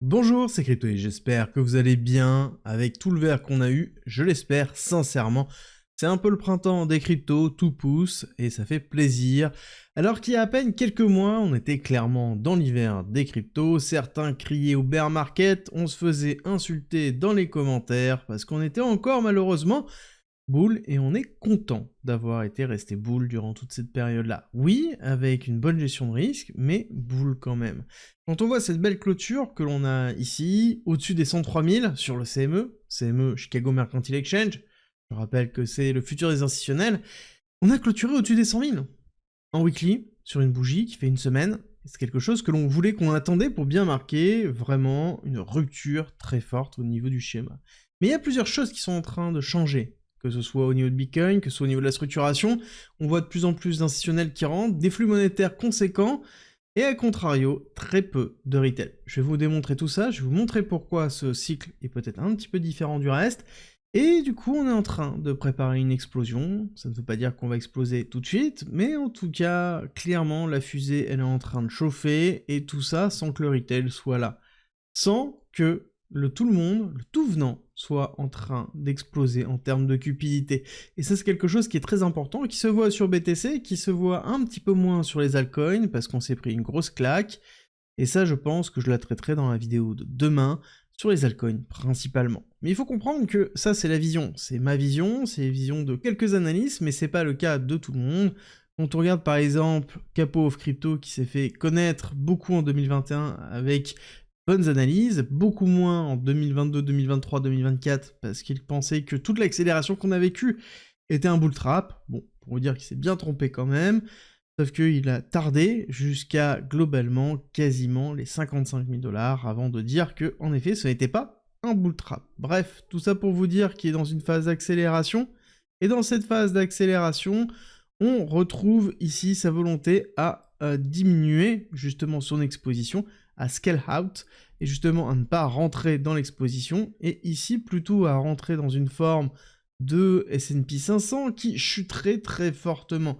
Bonjour, c'est Crypto et j'espère que vous allez bien avec tout le vert qu'on a eu, je l'espère sincèrement. C'est un peu le printemps des cryptos, tout pousse et ça fait plaisir. Alors qu'il y a à peine quelques mois, on était clairement dans l'hiver des cryptos, certains criaient au bear market, on se faisait insulter dans les commentaires parce qu'on était encore malheureusement bull et on est content d'avoir été resté bull durant toute cette période-là. Oui, avec une bonne gestion de risque, mais bull quand même. Quand on voit cette belle clôture que l'on a ici, au-dessus des 103 000 sur le CME Chicago Mercantile Exchange, je rappelle que c'est le futur des institutionnels, on a clôturé au-dessus des 100 000 en weekly, sur une bougie qui fait une semaine. C'est quelque chose que l'on voulait, qu'on attendait pour bien marquer vraiment une rupture très forte au niveau du schéma. Mais il y a plusieurs choses qui sont en train de changer, que ce soit au niveau de Bitcoin, que ce soit au niveau de la structuration. On voit de plus en plus d'institutionnels qui rentrent, des flux monétaires conséquents, et à contrario, très peu de retail. Je vais vous démontrer tout ça, je vais vous montrer pourquoi ce cycle est peut-être un petit peu différent du reste, et du coup, on est en train de préparer une explosion. Ça ne veut pas dire qu'on va exploser tout de suite, mais en tout cas, clairement, la fusée, elle est en train de chauffer, et tout ça sans que le retail soit là. Sans que tout le monde, le tout venant, soit en train d'exploser en termes de cupidité. Et ça, c'est quelque chose qui est très important, qui se voit sur BTC, qui se voit un petit peu moins sur les altcoins, parce qu'on s'est pris une grosse claque. Et ça, je pense que je la traiterai dans la vidéo de demain, sur les altcoins principalement. Mais il faut comprendre que ça, c'est la vision. C'est ma vision, c'est la vision de quelques analystes, mais c'est pas le cas de tout le monde. Quand on regarde par exemple Capo of Crypto qui s'est fait connaître beaucoup en 2021 avec bonnes analyses, beaucoup moins en 2022, 2023, 2024 parce qu'il pensait que toute l'accélération qu'on a vécue était un bull trap. Bon, pour vous dire qu'il s'est bien trompé quand même. Sauf qu'il a tardé jusqu'à globalement quasiment les 55 000 $ avant de dire que, en effet, ce n'était pas un bull trap. Bref, tout ça pour vous dire qu'il est dans une phase d'accélération. Et dans cette phase d'accélération, on retrouve ici sa volonté à diminuer justement son exposition, à scale out, et justement à ne pas rentrer dans l'exposition, et ici plutôt à rentrer dans une forme de S&P 500 qui chuterait très fortement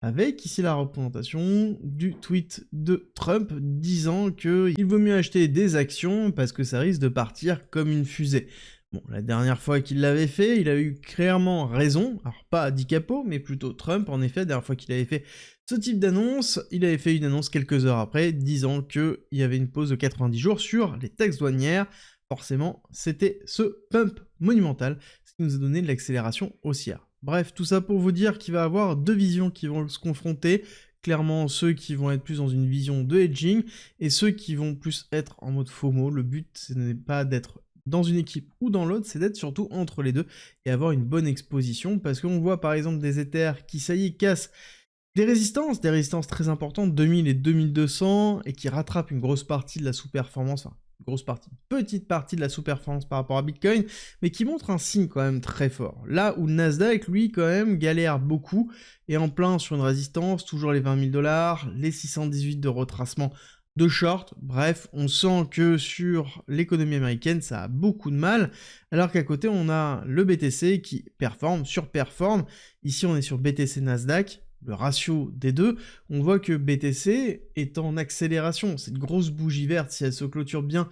avec ici la représentation du tweet de Trump disant qu'il vaut mieux acheter des actions parce que ça risque de partir comme une fusée. Bon, la dernière fois qu'il l'avait fait, il a eu clairement raison, alors pas DiCapo, mais plutôt Trump, en effet, la dernière fois qu'il avait fait ce type d'annonce, il avait fait une annonce quelques heures après, disant qu'il y avait une pause de 90 jours sur les taxes douanières. Forcément, c'était ce pump monumental, ce qui nous a donné de l'accélération haussière. Bref, tout ça pour vous dire qu'il va y avoir deux visions qui vont se confronter. Clairement, ceux qui vont être plus dans une vision de hedging et ceux qui vont plus être en mode FOMO. Le but, ce n'est pas d'être dans une équipe ou dans l'autre, c'est d'être surtout entre les deux et avoir une bonne exposition parce qu'on voit par exemple des Ethers qui, ça y est, cassent des résistances très importantes, 2000 et 2200, et qui rattrapent une grosse partie de la sous-performance, enfin, grosse partie, petite partie de la sous-performance par rapport à Bitcoin, mais qui montre un signe quand même très fort. Là où le Nasdaq, lui, quand même, galère beaucoup, et en plein sur une résistance, toujours les 20 000 $, les 618 de retracement de short, bref, on sent que sur l'économie américaine, ça a beaucoup de mal, alors qu'à côté, on a le BTC qui performe, surperforme. Ici, on est sur BTC Nasdaq, le ratio des deux, on voit que BTC est en accélération. Cette grosse bougie verte, si elle se clôture bien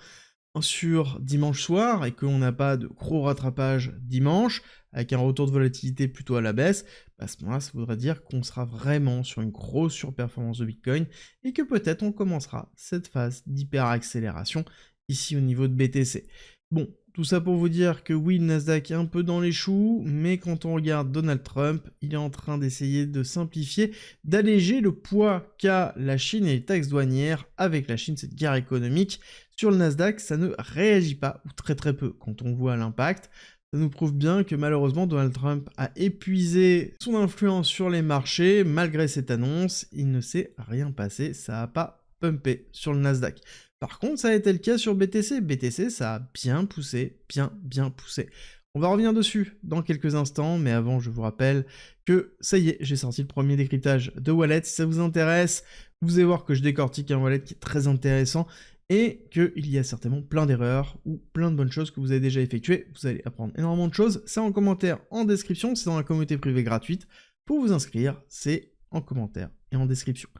sur dimanche soir et qu'on n'a pas de gros rattrapage dimanche, avec un retour de volatilité plutôt à la baisse, à ce moment-là, ça voudrait dire qu'on sera vraiment sur une grosse surperformance de Bitcoin et que peut-être on commencera cette phase d'hyper-accélération ici au niveau de BTC. Bon, tout ça pour vous dire que oui, le Nasdaq est un peu dans les choux, mais quand on regarde Donald Trump, il est en train d'essayer de simplifier, d'alléger le poids qu'a la Chine et les taxes douanières avec la Chine, cette guerre économique. Sur le Nasdaq, ça ne réagit pas, ou très très peu, quand on voit l'impact. Ça nous prouve bien que malheureusement Donald Trump a épuisé son influence sur les marchés. Malgré cette annonce, il ne s'est rien passé, ça n'a pas pumpé sur le Nasdaq. Par contre, ça a été le cas sur BTC. BTC, ça a bien poussé, bien poussé. On va revenir dessus dans quelques instants, mais avant, je vous rappelle que ça y est, j'ai sorti le premier décryptage de wallet. Si ça vous intéresse, vous allez voir que je décortique un wallet qui est très intéressant et qu'il y a certainement plein d'erreurs ou plein de bonnes choses que vous avez déjà effectuées. Vous allez apprendre énormément de choses. C'est en commentaire, en description, c'est dans la communauté privée gratuite. Pour vous inscrire, c'est en commentaire et en description.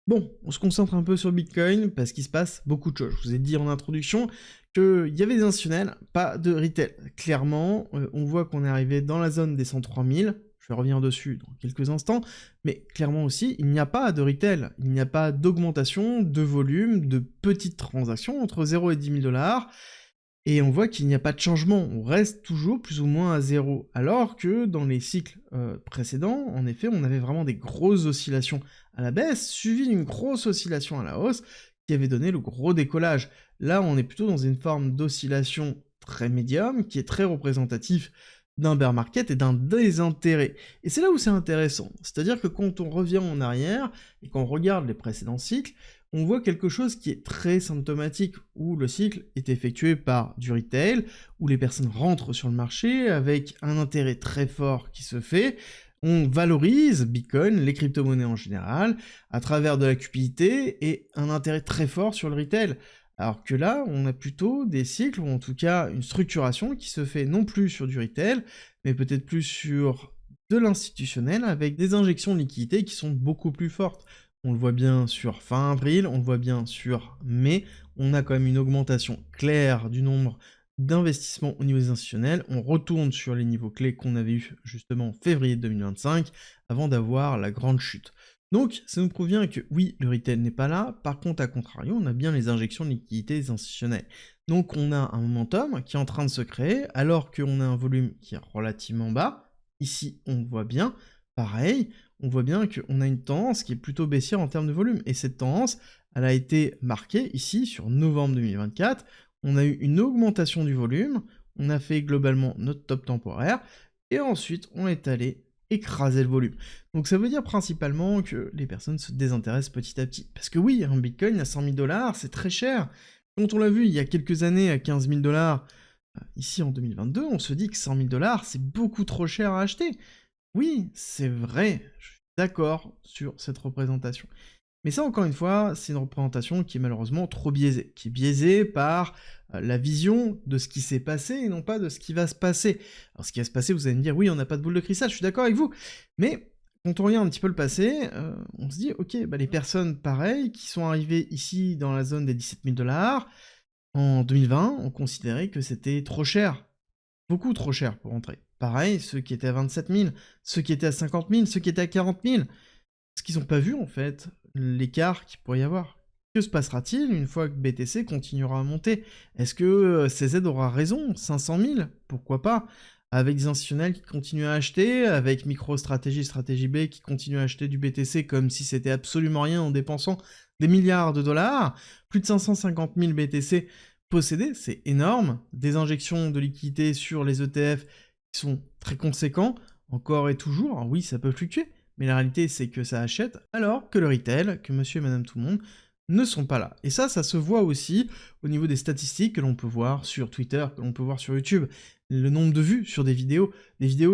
Bon, on se concentre un peu sur Bitcoin parce qu'il se passe beaucoup de choses. Je vous ai dit en introduction qu'il y avait des institutionnels, pas de retail. Clairement, on voit qu'on est arrivé dans la zone des 103 000. Je vais revenir dessus dans quelques instants. Mais clairement aussi, il n'y a pas de retail. Il n'y a pas d'augmentation de volume, de petites transactions entre 0 et 10 000 $. Et on voit qu'il n'y a pas de changement, on reste toujours plus ou moins à zéro. Alors que dans les cycles précédents, en effet, on avait vraiment des grosses oscillations à la baisse, suivies d'une grosse oscillation à la hausse, qui avait donné le gros décollage. Là, on est plutôt dans une forme d'oscillation très médium, qui est très représentatif d'un bear market et d'un désintérêt. Et c'est là où c'est intéressant. C'est-à-dire que quand on revient en arrière, et qu'on regarde les précédents cycles, on voit quelque chose qui est très symptomatique, où le cycle est effectué par du retail, où les personnes rentrent sur le marché avec un intérêt très fort qui se fait, on valorise Bitcoin, les crypto-monnaies en général, à travers de la cupidité et un intérêt très fort sur le retail. Alors que là, on a plutôt des cycles, ou en tout cas une structuration qui se fait non plus sur du retail, mais peut-être plus sur de l'institutionnel, avec des injections de liquidités qui sont beaucoup plus fortes. On le voit bien sur fin avril, on le voit bien sur mai, on a quand même une augmentation claire du nombre d'investissements au niveau des institutionnels, on retourne sur les niveaux clés qu'on avait eu justement en février 2025, avant d'avoir la grande chute. Donc ça nous prouve bien que oui, le retail n'est pas là, par contre à contrario, on a bien les injections de liquidités des institutionnels. Donc on a un momentum qui est en train de se créer, alors qu'on a un volume qui est relativement bas, ici on le voit bien, pareil, on voit bien qu'on a une tendance qui est plutôt baissière en termes de volume. Et cette tendance, elle a été marquée ici sur novembre 2024. On a eu une augmentation du volume, on a fait globalement notre top temporaire, et ensuite on est allé écraser le volume. Donc ça veut dire principalement que les personnes se désintéressent petit à petit. Parce que oui, un Bitcoin à 100 000 $, c'est très cher. Quand on l'a vu il y a quelques années à 15 000 $, ici en 2022, on se dit que 100 000 $, c'est beaucoup trop cher à acheter. Oui, c'est vrai, je suis d'accord sur cette représentation. Mais ça, encore une fois, c'est une représentation qui est malheureusement trop biaisée, qui est biaisée par la vision de ce qui s'est passé et non pas de ce qui va se passer. Alors, ce qui va se passer, vous allez me dire, oui, on n'a pas de boule de cristal, je suis d'accord avec vous, mais quand on regarde un petit peu le passé, on se dit, ok, bah, les personnes pareilles qui sont arrivées ici dans la zone des 17 000 $, en 2020, ont considéré que c'était trop cher, beaucoup trop cher pour entrer. Pareil, ceux qui étaient à 27 000, ceux qui étaient à 50 000, ceux qui étaient à 40 000. Parce qu'ils n'ont pas vu, en fait, l'écart qu'il pourrait y avoir. Que se passera-t-il une fois que BTC continuera à monter? Est-ce que CZ aura raison? 500 000? Pourquoi pas? Avec des institutionnels qui continuent à acheter, avec MicroStrategy, Stratégie B qui continuent à acheter du BTC comme si c'était absolument rien en dépensant des milliards de dollars, plus de 550 000 BTC possédés, c'est énorme, des injections de liquidités sur les ETF qui sont très conséquents, encore et toujours, alors oui ça peut fluctuer, mais la réalité c'est que ça achète, alors que le retail, que monsieur et madame tout le monde, ne sont pas là. Et ça se voit aussi au niveau des statistiques que l'on peut voir sur Twitter, que l'on peut voir sur YouTube. Le nombre de vues sur des vidéos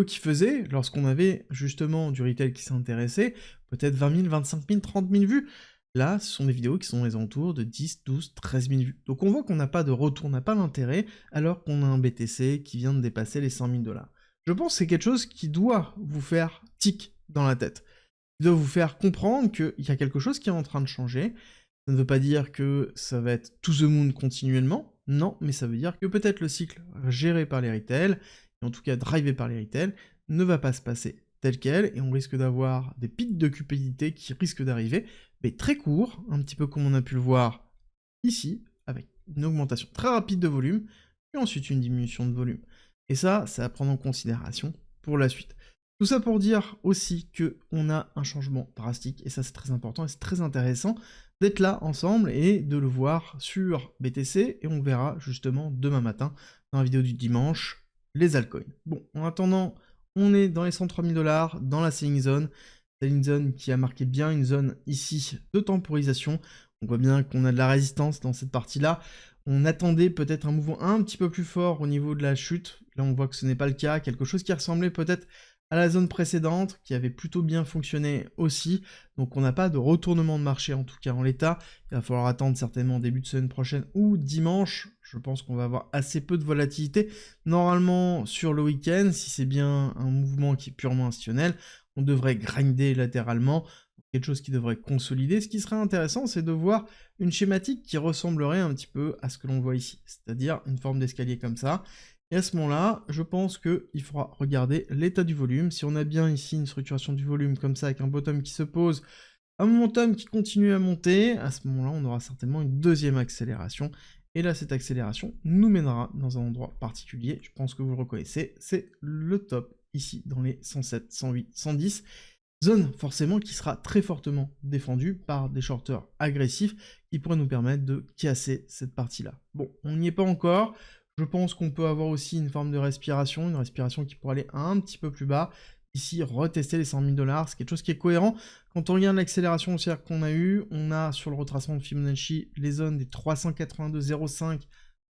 qui faisaient, lorsqu'on avait justement du retail qui s'intéressait, peut-être 20 000, 25 000, 30 000 vues. Là, ce sont des vidéos qui sont aux alentours de 10, 12, 13 000 vues. Donc on voit qu'on n'a pas de retour, on n'a pas d'intérêt, alors qu'on a un BTC qui vient de dépasser les 100 000 $. Je pense que c'est quelque chose qui doit vous faire tic dans la tête. Qui doit vous faire comprendre qu'il y a quelque chose qui est en train de changer. Ça ne veut pas dire que ça va être to the moon continuellement, non, mais ça veut dire que peut-être le cycle géré par les retail, et en tout cas drivé par les retail, ne va pas se passer tel quel, et on risque d'avoir des pics de cupidité qui risquent d'arriver, mais très courts, un petit peu comme on a pu le voir ici, avec une augmentation très rapide de volume, puis ensuite une diminution de volume. Et ça, c'est à prendre en considération pour la suite. Tout ça pour dire aussi qu'on a un changement drastique, et ça c'est très important et c'est très intéressant d'être là ensemble et de le voir sur BTC, et on verra justement demain matin dans la vidéo du dimanche les altcoins. Bon, en attendant, on est dans les 103 000 $, dans la selling zone. C'est une zone qui a marqué bien une zone ici de temporisation. On voit bien qu'on a de la résistance dans cette partie-là. On attendait peut-être un mouvement un petit peu plus fort au niveau de la chute. Là, on voit que ce n'est pas le cas. Quelque chose qui ressemblait peut-être à la zone précédente, qui avait plutôt bien fonctionné aussi. Donc on n'a pas de retournement de marché, en tout cas en l'état. Il va falloir attendre certainement début de semaine prochaine ou dimanche. Je pense qu'on va avoir assez peu de volatilité. Normalement, sur le week-end, si c'est bien un mouvement qui est purement institutionnel, on devrait grinder latéralement. quelque chose qui devrait consolider. Ce qui serait intéressant, c'est de voir une schématique qui ressemblerait un petit peu à ce que l'on voit ici, c'est-à-dire une forme d'escalier comme ça. Et à ce moment-là, je pense qu'il faudra regarder l'état du volume. Si on a bien ici une structuration du volume comme ça, avec un bottom qui se pose, un momentum qui continue à monter, à ce moment-là, on aura certainement une deuxième accélération. Et là, cette accélération nous mènera dans un endroit particulier. Je pense que vous le reconnaissez, c'est le top, ici, dans les 107, 108, 110. Zone, forcément, qui sera très fortement défendue par des shorters agressifs qui pourraient nous permettre de casser cette partie-là. Bon, on n'y est pas encore. Je pense qu'on peut avoir aussi une forme de respiration, une respiration qui pourrait aller un petit peu plus bas. Ici, retester les 100 000 $, c'est quelque chose qui est cohérent. Quand on regarde l'accélération haussière qu'on a eue, on a sur le retracement de Fibonacci les zones des 382,05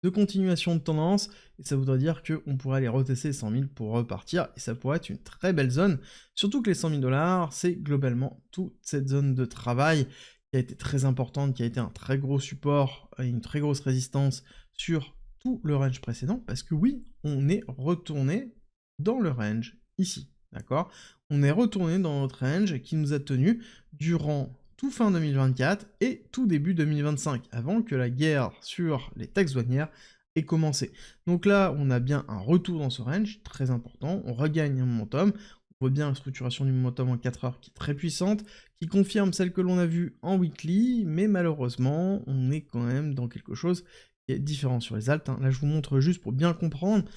de continuation de tendance, et ça voudrait dire qu'on pourrait aller retester les 100 000 pour repartir, et ça pourrait être une très belle zone, surtout que les 100 000 $, c'est globalement toute cette zone de travail qui a été très importante, qui a été un très gros support, et une très grosse résistance sur tout le range précédent, parce que oui, on est retourné dans le range ici, d'accord? On est retourné dans notre range qui nous a tenu durant tout fin 2024 et tout début 2025, avant que la guerre sur les taxes douanières ait commencé. Donc là, on a bien un retour dans ce range, très important, on regagne un momentum, on voit bien la structuration du momentum en 4 heures qui est très puissante, qui confirme celle que l'on a vue en weekly, mais malheureusement, on est quand même dans quelque chose qui est différent sur les alts. Là, je vous montre juste pour bien comprendre,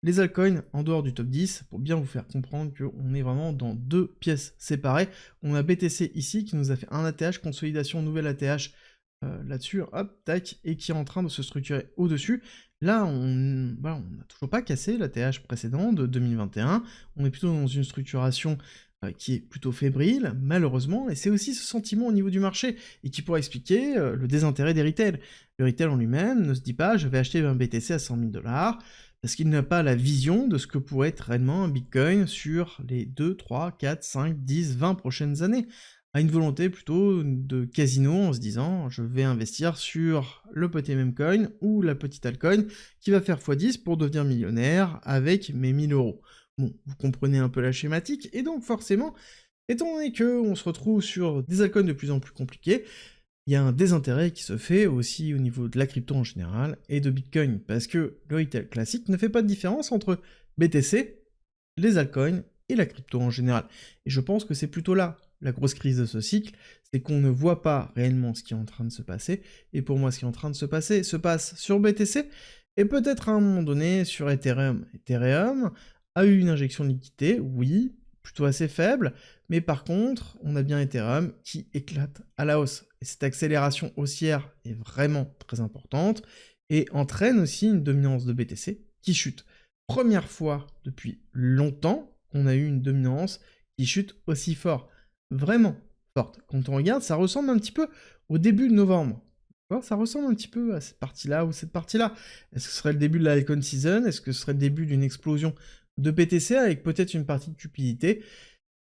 les altcoins en dehors du top 10, pour bien vous faire comprendre qu'on est vraiment dans deux pièces séparées. On a BTC ici qui nous a fait un ATH, consolidation, nouvelle ATH là-dessus, hop, tac, et qui est en train de se structurer au-dessus. Là, on n'a toujours pas cassé l'ATH précédent de 2021, on est plutôt dans une structuration qui est plutôt fébrile, malheureusement, et c'est aussi ce sentiment au niveau du marché, et qui pourrait expliquer le désintérêt des retail. Le retail en lui-même ne se dit pas « je vais acheter un BTC à 100 000 $, parce qu'il n'a pas la vision de ce que pourrait être réellement un Bitcoin sur les 2, 3, 4, 5, 10, 20 prochaines années, a une volonté plutôt de casino en se disant « je vais investir sur le petit meme coin ou la petite altcoin qui va faire x10 pour devenir millionnaire avec mes 1000 €. Bon, vous comprenez un peu la schématique, et donc forcément, étant donné qu'on se retrouve sur des altcoins de plus en plus compliqués, il y a un désintérêt qui se fait aussi au niveau de la crypto en général et de Bitcoin, parce que le retail classique ne fait pas de différence entre BTC, les altcoins et la crypto en général. Et je pense que c'est plutôt là la grosse crise de ce cycle, c'est qu'on ne voit pas réellement ce qui est en train de se passer, et pour moi ce qui est en train de se passer se passe sur BTC, et peut-être à un moment donné sur Ethereum. Ethereum a eu une injection de liquidité, oui, plutôt assez faible, mais par contre, on a bien Ethereum qui éclate à la hausse. Et cette accélération haussière est vraiment très importante, et entraîne aussi une dominance de BTC qui chute. Première fois depuis longtemps qu'on a eu une dominance qui chute aussi fort. Vraiment forte. Quand on regarde, ça ressemble un petit peu au début de novembre. Ça ressemble un petit peu à cette partie-là ou cette partie-là. Est-ce que ce serait le début de la altcoin season? Est-ce que ce serait le début d'une explosion de BTC avec peut-être une partie de cupidité?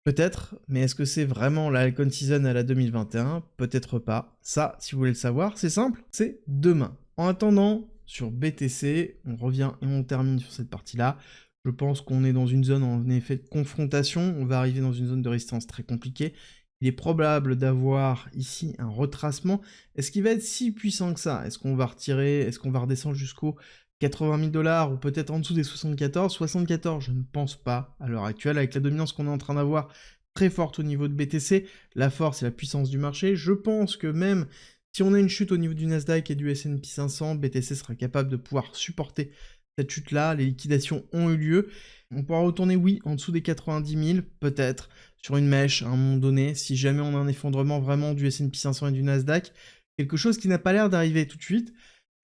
Peut-être, mais est-ce que c'est vraiment la altcoin season à la 2021? Peut-être pas. Ça, si vous voulez le savoir, c'est simple, c'est demain. En attendant, sur BTC, on revient et on termine sur cette partie-là. Je pense qu'on est dans une zone en effet de confrontation, on va arriver dans une zone de résistance très compliquée. Il est probable d'avoir ici un retracement. Est-ce qu'il va être si puissant que ça? Est-ce qu'on va retirer, est-ce qu'on va redescendre jusqu'aux 80 000 $ ou peut-être en dessous des 74? 74, je ne pense pas à l'heure actuelle, avec la dominance qu'on est en train d'avoir très forte au niveau de BTC, la force et la puissance du marché. Je pense que même si on a une chute au niveau du Nasdaq et du S&P 500, BTC sera capable de pouvoir supporter cette chute-là, les liquidations ont eu lieu. On pourra retourner, oui, en dessous des 90 000, peut-être, sur une mèche, à un moment donné, si jamais on a un effondrement vraiment du S&P 500 et du Nasdaq, quelque chose qui n'a pas l'air d'arriver tout de suite.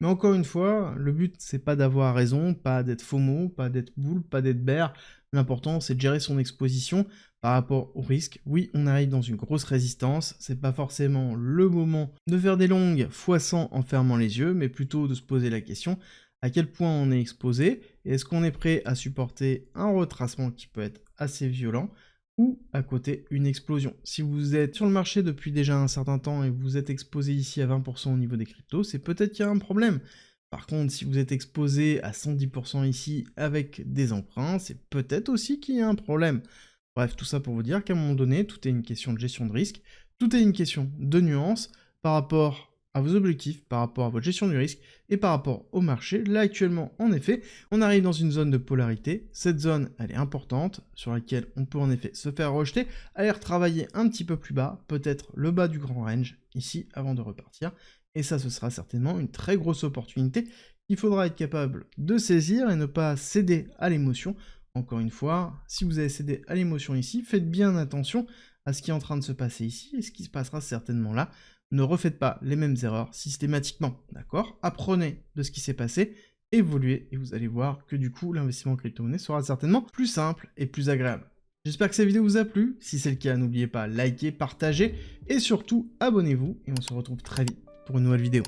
Mais encore une fois, le but, c'est pas d'avoir raison, pas d'être FOMO, pas d'être bull, pas d'être bear. L'important, c'est de gérer son exposition par rapport au risque. Oui, on arrive dans une grosse résistance, c'est pas forcément le moment de faire des longues x100 en fermant les yeux, mais plutôt de se poser la question à quel point on est exposé, et est-ce qu'on est prêt à supporter un retracement qui peut être assez violent, ou à côté une explosion. Si vous êtes sur le marché depuis déjà un certain temps et vous êtes exposé ici à 20% au niveau des cryptos, c'est peut-être qu'il y a un problème. Par contre, si vous êtes exposé à 110% ici avec des emprunts, c'est peut-être aussi qu'il y a un problème. Bref, tout ça pour vous dire qu'à un moment donné, tout est une question de gestion de risque. Tout est une question de nuance par rapport à vos objectifs, par rapport à votre gestion du risque et par rapport au marché. Là, actuellement, en effet, on arrive dans une zone de polarité. Cette zone, elle est importante, sur laquelle on peut en effet se faire rejeter, aller retravailler un petit peu plus bas, peut-être le bas du grand range, ici, avant de repartir. Et ça, ce sera certainement une très grosse opportunité qu'il faudra être capable de saisir et ne pas céder à l'émotion. Encore une fois, si vous avez cédé à l'émotion ici, faites bien attention à ce qui est en train de se passer ici et ce qui se passera certainement là. Ne refaites pas les mêmes erreurs systématiquement, d'accord? Apprenez de ce qui s'est passé, évoluez, et vous allez voir que du coup, l'investissement en crypto-monnaie sera certainement plus simple et plus agréable. J'espère que cette vidéo vous a plu. Si c'est le cas, n'oubliez pas, likez, partagez, et surtout, abonnez-vous, et on se retrouve très vite pour une nouvelle vidéo.